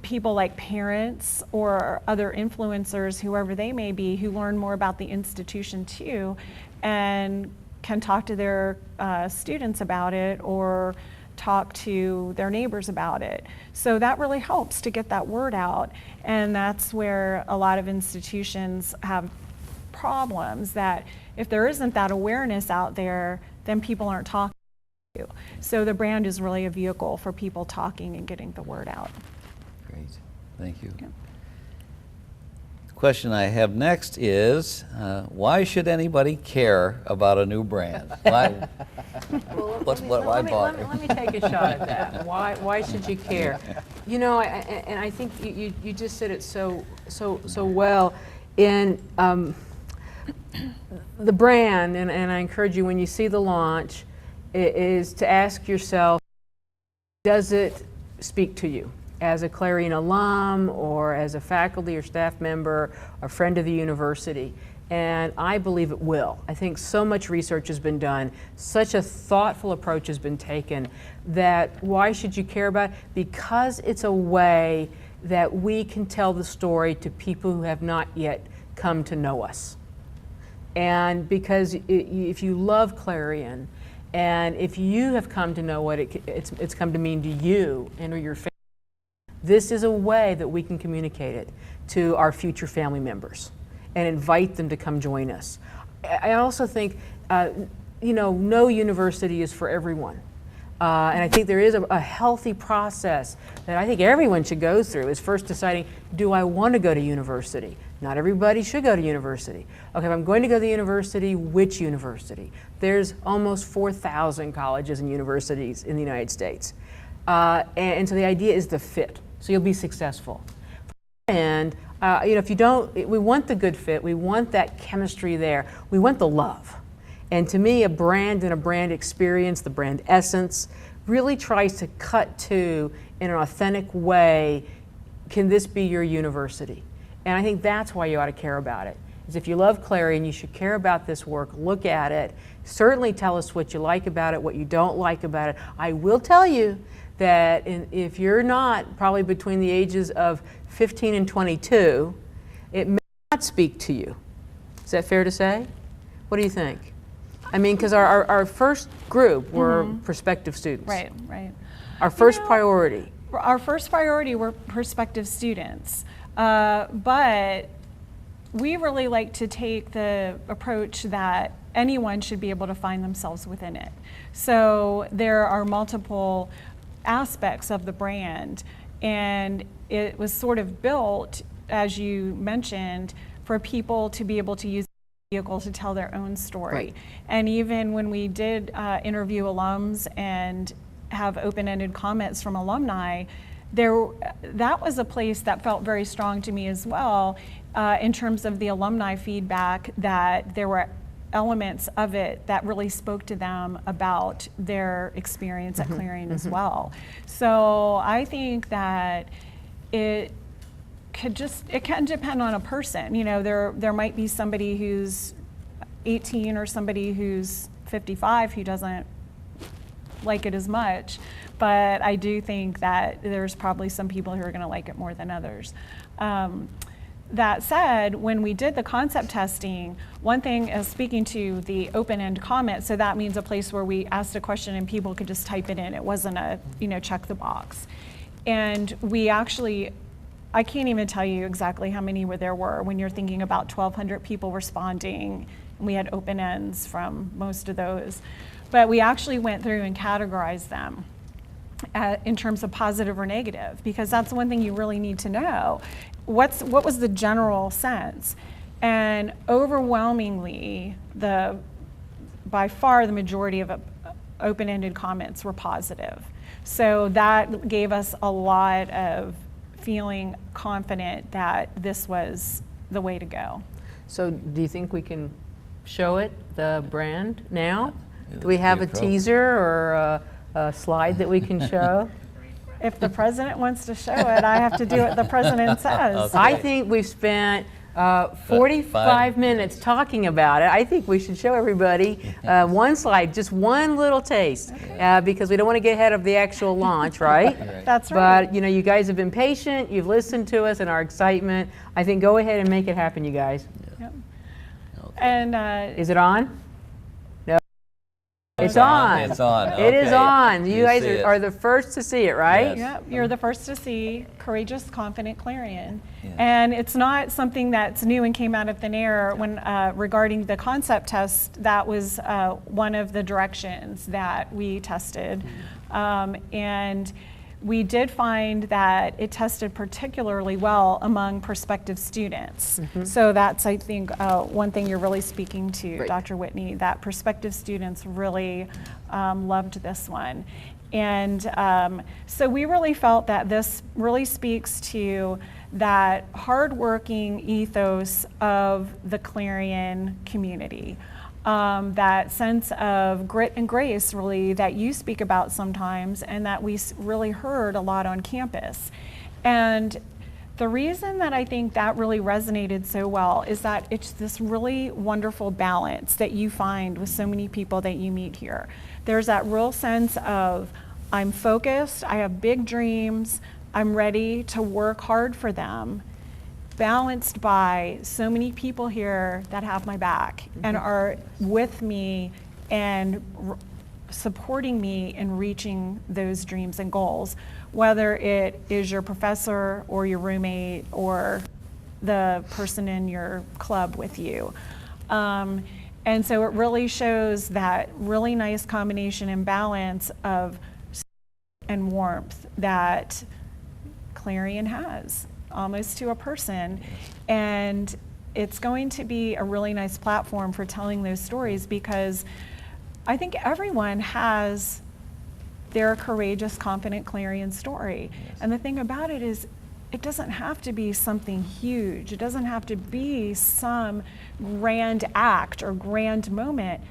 people like parents or other influencers, whoever they may be, who learn more about the institution too, and can talk to their students about it or talk to their neighbors about it. So that really helps to get that word out. And that's where a lot of institutions have problems, that if there isn't that awareness out there, then people aren't talking to you. So the brand is really a vehicle for people talking and getting the word out. Great, thank you. Yeah. The question I have next is, why should anybody care about a new brand? Why, why bother? Let me take a shot at that. Why should you care? You know, and I think you just said it so well. In the brand, and I encourage you when you see the launch, is to ask yourself, does it speak to you? As a Clarion alum or as a faculty or staff member, a friend of the university. And I believe it will. I think so much research has been done, such a thoughtful approach has been taken, that why should you care about it? Because it's a way that we can tell the story to people who have not yet come to know us. And because if you love Clarion, and if you have come to know what it's come to mean to you and or your family, this is a way that we can communicate it to our future family members and invite them to come join us. I also think, you know, no university is for everyone. And I think there is a healthy process that I think everyone should go through, is first deciding, do I want to go to university? Not everybody should go to university. Okay, if I'm going to go to university, which university? There's almost 4,000 colleges and universities in the United States. And so the idea is the fit. So you'll be successful. And you know, if you don't, we want the good fit, we want that chemistry there, we want the love. And to me, a brand and a brand experience, the brand essence, really tries to cut to, in an authentic way, can this be your university? And I think that's why you ought to care about it. Is if you love Clarion, you should care about this work, look at it, certainly tell us what you like about it, what you don't like about it. I will tell you that if you're not probably between the ages of 15 and 22, it may not speak to you. Is that fair to say? What do you think? I mean, because our first group were prospective students. Right, right. Our first priority. Our first priority were prospective students, but we really like to take the approach that anyone should be able to find themselves within it. So there are multiple aspects of the brand, and it was sort of built, as you mentioned, for people to be able to use the vehicle to tell their own story. Right. And even when we did interview alums and have open-ended comments from alumni, that was a place that felt very strong to me as well, in terms of the alumni feedback, that there were elements of it that really spoke to them about their experience at Clarion as well. So I think that it can depend on a person. You know, there might be somebody who's 18 or somebody who's 55 who doesn't like it as much, but I do think that there's probably some people who are going to like it more than others. That said, when we did the concept testing, one thing is speaking to the open-end comment, so that means a place where we asked a question and people could just type it in. It wasn't a, check the box. And we actually, I can't even tell you exactly how many there were when you're thinking about 1,200 people responding, and we had open ends from most of those. But we actually went through and categorized them in terms of positive or negative, because that's one thing you really need to know. What was the general sense? And overwhelmingly, by far the majority of open-ended comments were positive. So that gave us a lot of feeling confident that this was the way to go. So do you think we can show it, the brand, now? Yeah, Do we have a that'd be appropriate. teaser or a slide that we can show? If the president wants to show it, I have to do what the president says. Okay. I think we've spent 45 minutes talking about it. I think we should show everybody one slide, just one little taste, because we don't want to get ahead of the actual launch, right? That's right. But you guys have been patient, you've listened to us and our excitement. I think go ahead and make it happen, you guys. Yep. Okay. And Is it on? No. It's on. It's on. It is Okay. on. You guys see it. are the first to see it, right? Yes. yeah, you're the first to see Courageous, Confident Clarion. Yeah. And it's not something that's new and came out of thin air. When regarding the concept test, that was one of the directions that we tested. And we did find that it tested particularly well among prospective students. So that's, I think, one thing you're really speaking to, Great. Dr. Whitney, that prospective students really loved this one. And so we really felt that this really speaks to that hardworking ethos of the Clarion community. That sense of grit and grace, really, that you speak about sometimes, and that we really heard a lot on campus. And the reason that I think that really resonated so well is that it's this really wonderful balance that you find with so many people that you meet here. There's that real sense of, I'm focused, I have big dreams, I'm ready to work hard for them, balanced by so many people here that have my back and are with me and supporting me in reaching those dreams and goals, whether it is your professor or your roommate or the person in your club with you. And so it really shows that really nice combination and balance of and warmth that Clarion has, almost to a person. And it's going to be a really nice platform for telling those stories, because I think everyone has their courageous, confident Clarion story. Yes. And the thing about it is, it doesn't have to be something huge. It doesn't have to be some grand act or grand moment.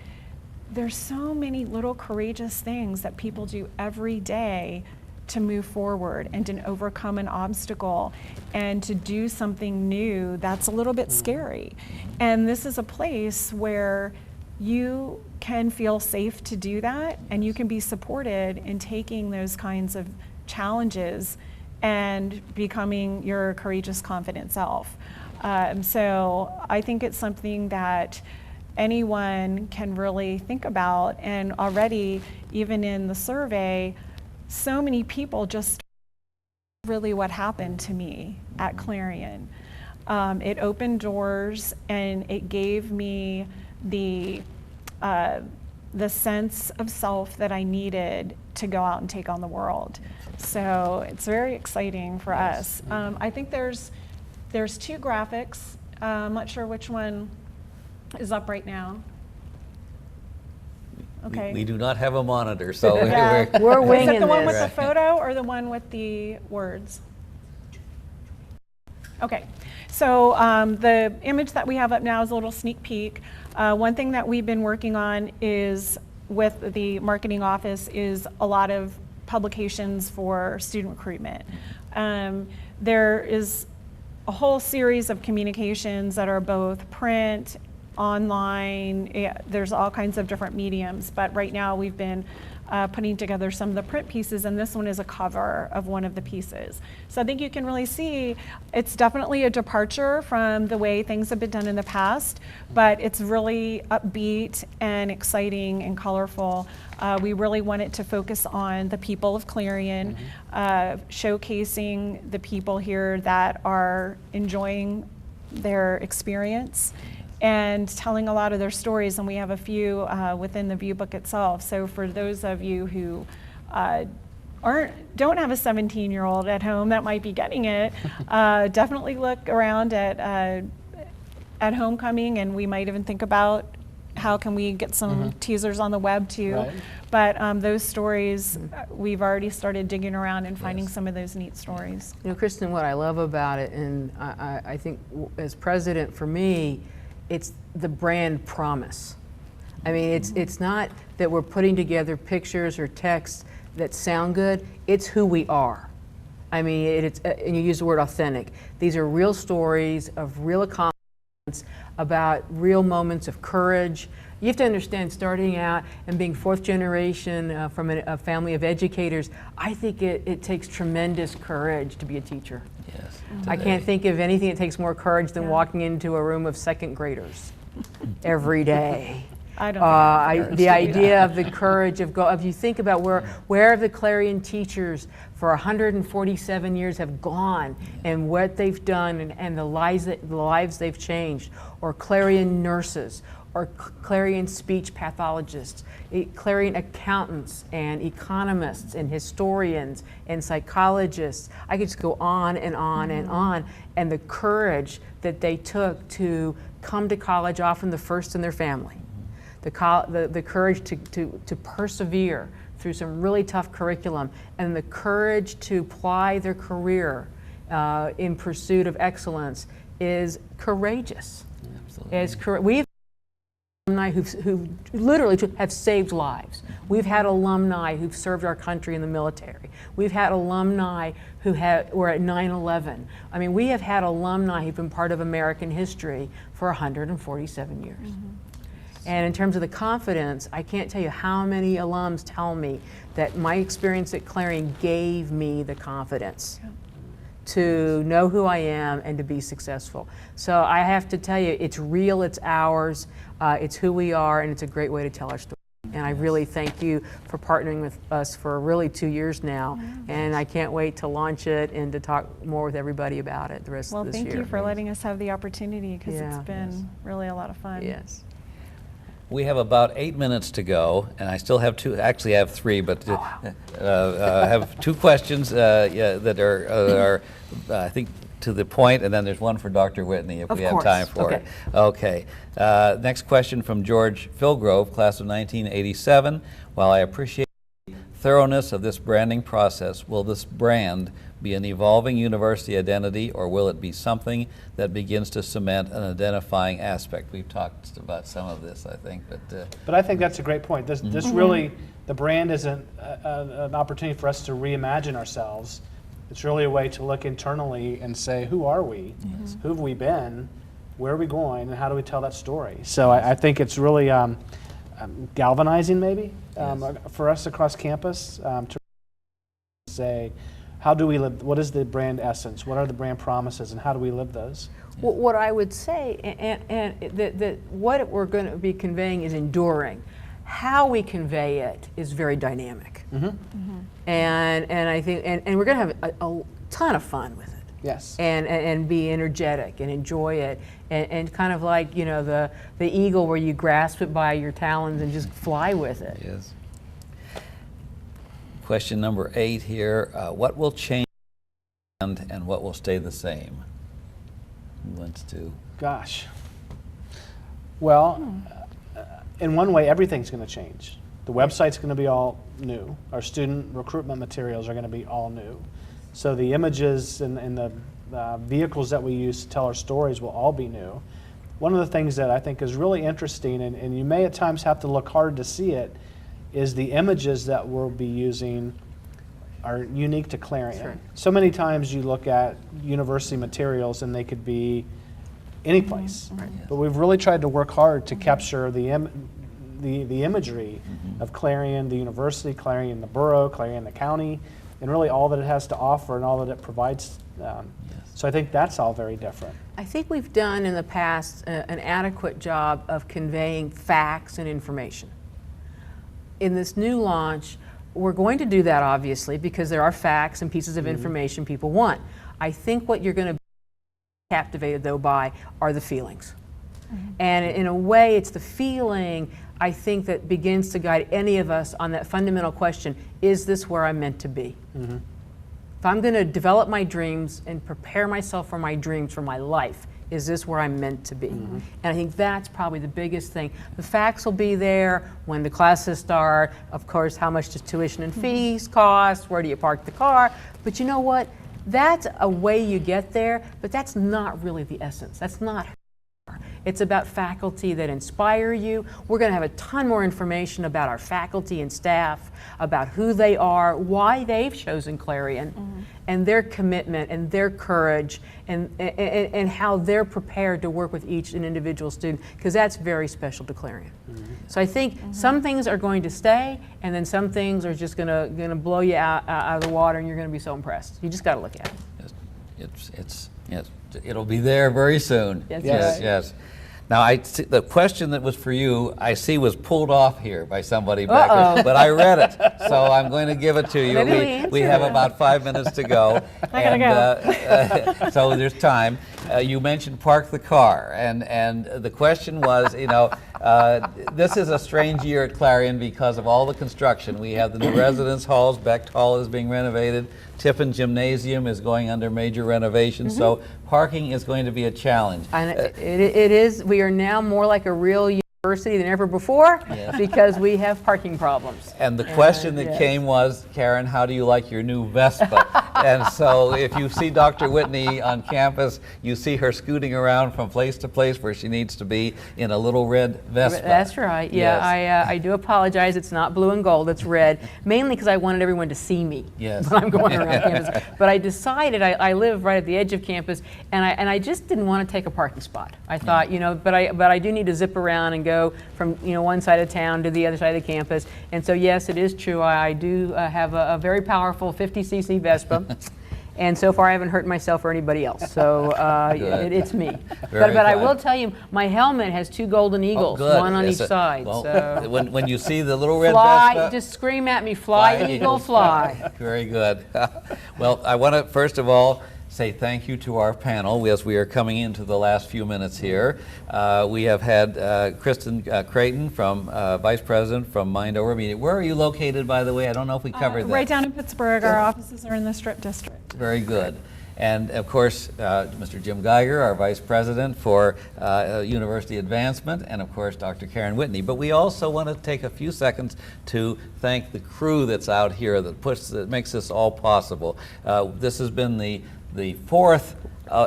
There's so many little courageous things that people do every day to move forward and to overcome an obstacle and to do something new that's a little bit scary. And this is a place where you can feel safe to do that, and you can be supported in taking those kinds of challenges and becoming your courageous, confident self. So I think it's something that anyone can really think about. And already, even in the survey, so many people just really what happened to me at Clarion. It opened doors, and it gave me the sense of self that I needed to go out and take on the world. So it's very exciting for us. I think there's two graphics. I'm not sure which one is up right now. Okay. We do not have a monitor, so Yeah. We're Is winging it the one with this. the photo or the one with the words? Okay. So So the image that we have up now is a little sneak peek. One thing that we've been working on is with the marketing office is a lot of publications for student recruitment. There is a whole series of communications that are both print, online, there's all kinds of different mediums, but right now we've been putting together some of the print pieces, and this one is a cover of one of the pieces. So I think you can really see it's definitely a departure from the way things have been done in the past, but it's really upbeat and exciting and colorful. We really wanted to focus on the people of Clarion, showcasing the people here that are enjoying their experience and telling a lot of their stories, and we have a few within the view book itself. So for those of you who don't have a 17-year-old at home that might be getting it, definitely look around at Homecoming, and we might even think about how can we get some teasers on the web too. Right. But those stories, we've already started digging around and finding some of those neat stories. You know, Kristen, what I love about it, and I think as president for me, it's the brand promise. I mean, it's not that we're putting together pictures or texts that sound good, it's who we are. I mean, and you use the word authentic. These are real stories of real accomplishments, about real moments of courage. You have to understand, starting out and being fourth generation from a family of educators, I think it takes tremendous courage to be a teacher. Yes. I can't think of anything that takes more courage than walking into a room of second graders every day. I don't think The idea of the courage if you think about where the Clarion teachers for 147 years have gone and what they've done and the lives they've changed, or Clarion nurses, or Clarion speech pathologists, Clarion accountants and economists and historians and psychologists. I could just go on and on and on. And the courage that they took to come to college, often the first in their family. The courage to persevere through some really tough curriculum, and the courage to apply their career in pursuit of excellence is courageous. Absolutely. We've alumni who literally have saved lives. We've had alumni who've served our country in the military. We've had alumni who were at 9/11. I mean, we have had alumni who've been part of American history for 147 years. And in terms of the confidence, I can't tell you how many alums tell me that my experience at Clarion gave me the confidence to know who I am and to be successful. So I have to tell you, it's real, it's ours, it's who we are, and it's a great way to tell our story. And I really thank you for partnering with us for really 2 years now. And I can't wait to launch it and to talk more with everybody about it the rest of this year. Well, thank you for letting us have the opportunity, because Yeah. it's been really a lot of fun. Yes. We have about 8 minutes to go, and I still have two. Actually, I have three, but I have two questions that are I think, to the point, and then there's one for Dr. Whitney if Of we have course. time for it. Okay. Next question from George Philgrove, class of 1987. While I appreciate the thoroughness of this branding process, will this brand be an evolving university identity, or will it be something that begins to cement an identifying aspect? We've talked about some of this, I think, But I think that's a great point. This really, the brand isn't an opportunity for us to reimagine ourselves. It's really a way to look internally and say, who are we? Who have we been? Where are we going? And how do we tell that story? So I think it's really galvanizing, maybe, for us across campus to say, how do we live? What is the brand essence? What are the brand promises, and how do we live those? Well, what I would say, and that what we're going to be conveying is enduring. How we convey it is very dynamic, and I think, and we're going to have a ton of fun with it. Yes. And be energetic and enjoy it, and kind of like, you know, the eagle where you grasp it by your talons and just fly with it. Yes. Question number 8 here. What will change and what will stay the same? Who wants to? Gosh. Well, in one way, everything's going to change. The website's going to be all new. Our student recruitment materials are going to be all new. So the images and the the vehicles that we use to tell our stories will all be new. One of the things that I think is really interesting, and you may at times have to look hard to see it, is the images that we'll be using are unique to Clarion. Sure. So many times you look at university materials and they could be any place. But we've really tried to work hard to capture the imagery of Clarion, the university, Clarion, the borough, Clarion, the county, and really all that it has to offer and all that it provides. So I think that's all very different. I think we've done in the past an adequate job of conveying facts and information. In this new launch, we're going to do that obviously because there are facts and pieces of information people want. I think what you're going to be captivated though by are the feelings. And in a way it's the feeling I think that begins to guide any of us on that fundamental question, is this where I'm meant to be? If I'm going to develop my dreams and prepare myself for my dreams, for my life, is this where I'm meant to be? And I think that's probably the biggest thing. The facts will be there when the classes start. Of course, how much does tuition and fees cost? Where do you park the car? But you know what? That's a way you get there, but that's not really the essence. That's not. It's about faculty that inspire you. We're going to have a ton more information about our faculty and staff, about who they are, why they've chosen Clarion, and their commitment and their courage, and how they're prepared to work with each individual student, because that's very special to Clarion. So I think some things are going to stay, and then some things are just going to blow you out of the water, and you're going to be so impressed. You just got to look at it. Yes, it'll be there very soon. That's Yes, right. yes. Now, the question that was for you, I see was pulled off here by somebody back there, but I read it, so I'm going to give it to you. Maybe We we have answered it. about 5 minutes to go. I gotta go. So there's time. You mentioned park the car, and the question was, this is a strange year at Clarion because of all the construction. We have the new residence halls, Becht Hall is being renovated, Tiffin Gymnasium is going under major renovation, so parking is going to be a challenge. And it is, we are now more like a real university than ever before because we have parking problems. And the question that yes. came was, Karen, how do you like your new Vespa? And so if you see Dr. Whitney on campus, you see her scooting around from place to place where she needs to be in a little red Vespa. That's right. Yeah, Yes. I do apologize. It's not blue and gold. It's red, mainly because I wanted everyone to see me Yes. when I'm going around campus. But I decided I live right at the edge of campus, and I just didn't want to take a parking spot. I thought, but I do need to zip around and go from one side of town to the other side of the campus. And so yes, it is true. I do have a very powerful 50cc Vespa. And so far, I haven't hurt myself or anybody else. So it's me. Very But I fine. will tell you, my helmet has two golden eagles, good. one on Yes, each side. well, So when you see the little red fly, Vespa, just scream at me, fly, eagle, fly. Very good. Well, I want to first of all say thank you to our panel as we are coming into the last few minutes here. We have had Kristen Creighton, from Vice President from Mind Over Media. Where are you located, by the way? I don't know if we covered that. Right down in Pittsburgh. Our offices are in the Strip District. Very good. And of course, Mr. Jim Geiger, our Vice President for University Advancement, and of course, Dr. Karen Whitney. But we also want to take a few seconds to thank the crew that's out here that makes this all possible. This has been the fourth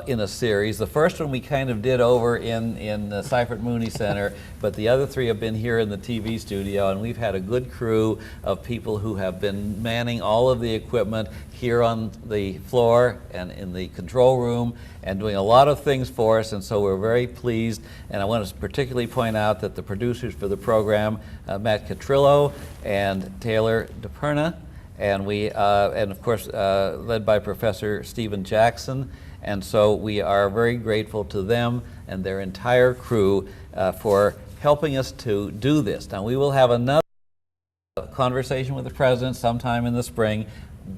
in a series. The first one we kind of did over in the Seifert Mooney Center, but the other three have been here in the TV studio, and we've had a good crew of people who have been manning all of the equipment here on the floor and in the control room and doing a lot of things for us, and so we're very pleased. And I want to particularly point out that the producers for the program, Matt Catrillo and Taylor DePerna, and of course led by Professor Stephen Jackson, and so we are very grateful to them and their entire crew for helping us to do this. Now we will have another conversation with the President sometime in the spring.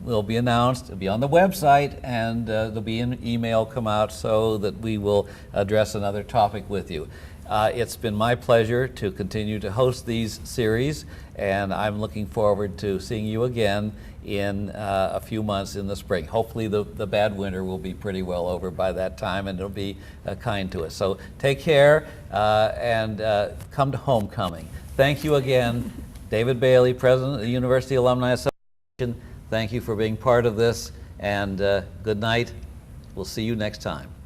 Will be announced, it'll be on the website, and there'll be an email come out so that we will address another topic with you. It's been my pleasure to continue to host these series, and I'm looking forward to seeing you again in a few months in the spring. Hopefully the bad winter will be pretty well over by that time, and it'll be kind to us. So take care and come to homecoming. Thank you again. David Bailey, President of the University Alumni Association, thank you for being part of this, and good night We'll see you next time.